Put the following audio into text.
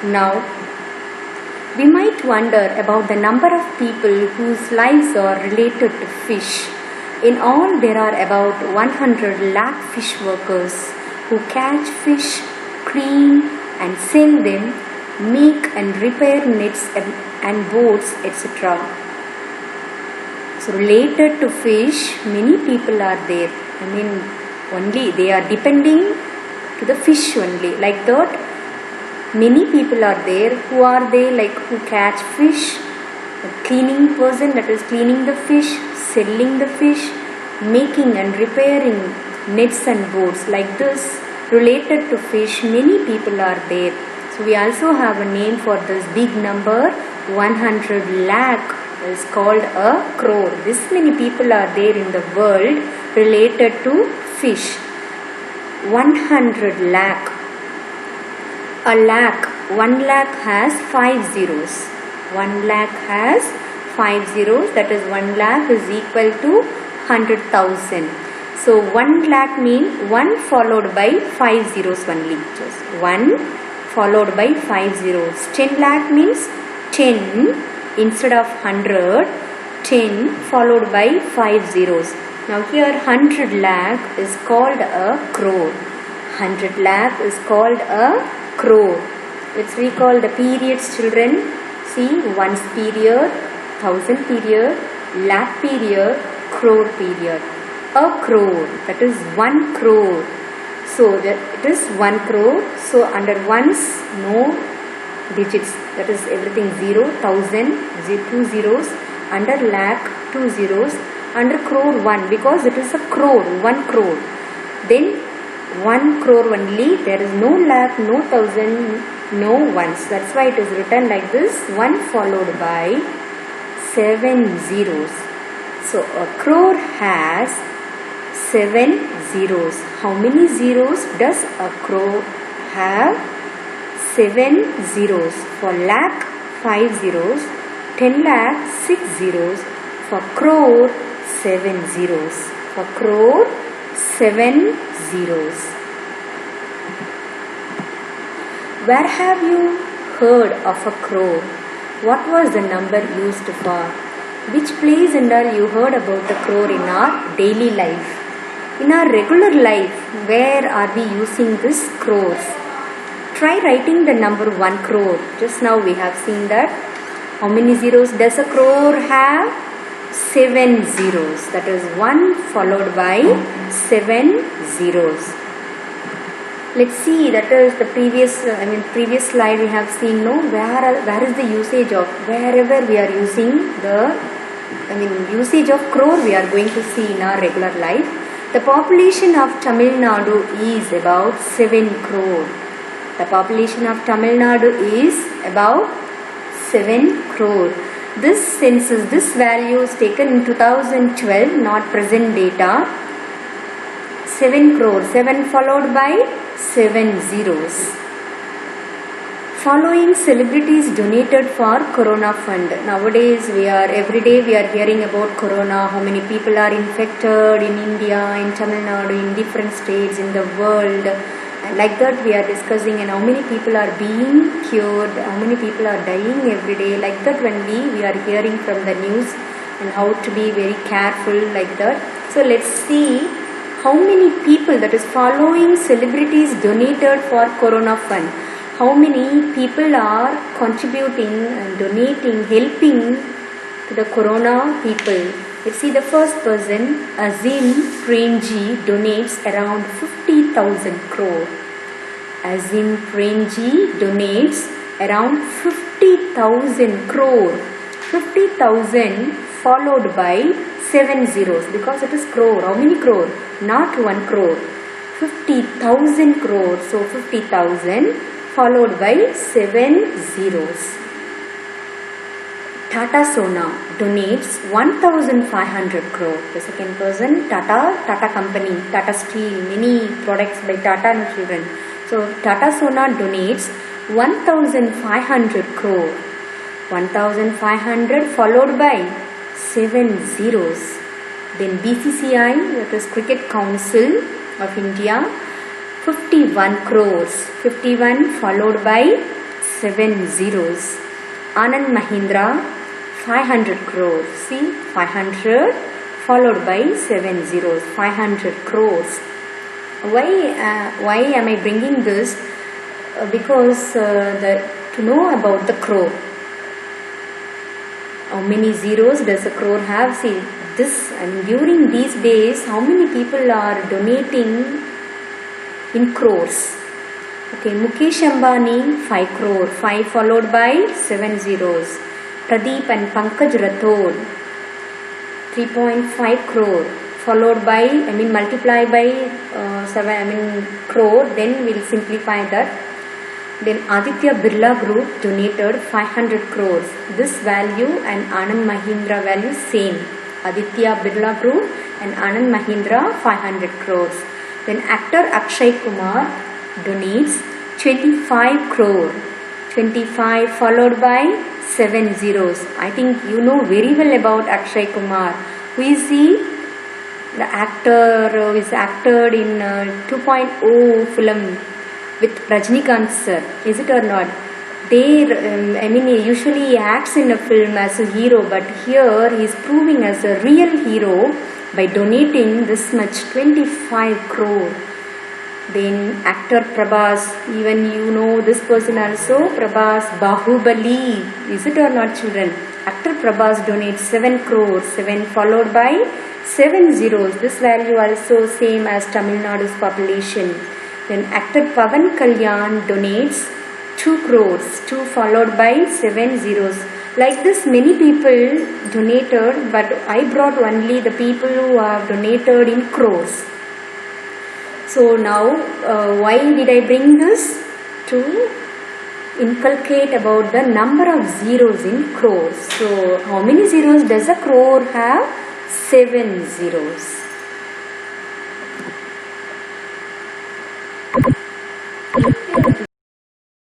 Now, we might wonder about the number of people whose lives are related to fish. In all, there are about 100 lakh fish workers who catch fish, clean and sell them, make and repair nets and boats, etc. So related to fish, many people are there. Only they are depending to the fish only. Like that, many people are there. Who are they? Like who catch fish, a cleaning person, that is cleaning the fish, selling the fish, making and repairing nets and boats. Like this, related to fish, many people are there. So we also have a name for this big number, 100 lakh. Is called a crore. This many people are there in the world related to fish. 100 lakh. A lakh. 1 lakh has 5 zeros. 1 lakh has 5 zeros. That is 1 lakh is equal to 100,000. So 1 lakh means 1 followed by 5 zeros only. Just 1 followed by 5 zeros. 10 lakh means 10. Instead of 100, 10 followed by 5 zeros. Now here 100 lakh is called a crore. 100 lakh is called a crore. Let's recall the periods, children. See, ones period, thousand period, lakh period, crore period. A crore, that is 1 crore. So it is 1 crore. So under ones, no digits, that is everything 0, 1000, 2 zeros, under lakh 2 zeros, under crore 1, because it is a crore, 1 crore. Then 1 crore only, there is no lakh, no thousand, no ones. That's why it is written like this, 1 followed by 7 zeros. So a crore has 7 zeros. How many zeros does a crore have? 7 zeros. For lakh, 5 zeros. 10 lakh, 6 zeros. For crore, 7 zeros. For crore, 7 zeros. Where have you heard of a crore? What was the number used for? Which place under you heard about the crore in our daily life? In our regular life, where are we using this crores? Try writing the number 1 crore. Just now we have seen that. How many zeros does a crore have? 7 zeros. That is 1 followed by 7 zeros. Let's see, that is the previous slide we have seen, no? Where is the usage of, wherever we are using the, usage of crore we are going to see in our regular life. The population of Tamil Nadu is about 7 crore. The population of Tamil Nadu is about 7 crore. This census, this value is taken in 2012, not present data. 7 crore, 7 followed by 7 zeros. Following celebrities donated for Corona Fund. Nowadays, every day we are hearing about Corona, how many people are infected in India, in Tamil Nadu, in different states, in the world. And like that we are discussing, and how many people are being cured, how many people are dying every day. Like that only we are hearing from the news, and how to be very careful like that. So let's see how many people, that is following celebrities donated for Corona Fund. How many people are contributing and donating, helping to the Corona people. Let's see the first person, Azim Premji, donates around 50,000 crore. Azim Premji donates around 50,000 crore. 50,000 followed by 7 zeros, because it is crore. How many crore? Not 1 crore. 50,000 crore. So 50,000 followed by 7 zeros. Tata Sona donates 1,500 crore. The second person, Tata Company, Tata Steel, many products by Tata and children. So Tata Sona donates 1,500 crore. 1,500 followed by 7 zeros. Then BCCI, that is Cricket Council of India, 51 crores. 51 followed by 7 zeros. Anand Mahindra 500 crores. See, 500 followed by 7 zeros. 500 crores. Why am I bringing this? Because to know about the crore. How many zeros does a crore have? See, this, and during these days, how many people are donating in crores? Okay, Mukesh Ambani 5 crore, 5 followed by 7 zeros. Pradeep and Pankaj Rathod 3.5 crore followed by, multiply by 7, crore, then we'll simplify that. Then Aditya Birla Group donated 500 crores. This value and Anand Mahindra value same. Aditya Birla Group and Anand Mahindra 500 crores. Then actor Akshay Kumar donates 25 crore. 25 followed by 7 zeros. I think you know very well about Akshay Kumar. Who is he? The actor who is acted in 2.0 film with Rajnikant sir. Is it or not? Usually he acts in a film as a hero, but here he is proving as a real hero by donating this much, 25 crore. Then actor Prabhas, even you know this person also, Prabhas Bahubali. Is it or not, children? Actor Prabhas donates 7 crores, 7 followed by 7 zeros. This value also same as Tamil Nadu's population. Then actor Pavan Kalyan donates 2 crores, 2 followed by 7 zeros. Like this, many people donated, but I brought only the people who have donated in crores. So now, why did I bring this? To inculcate about the number of zeros in crores. So, how many zeros does a crore have? 7 zeros.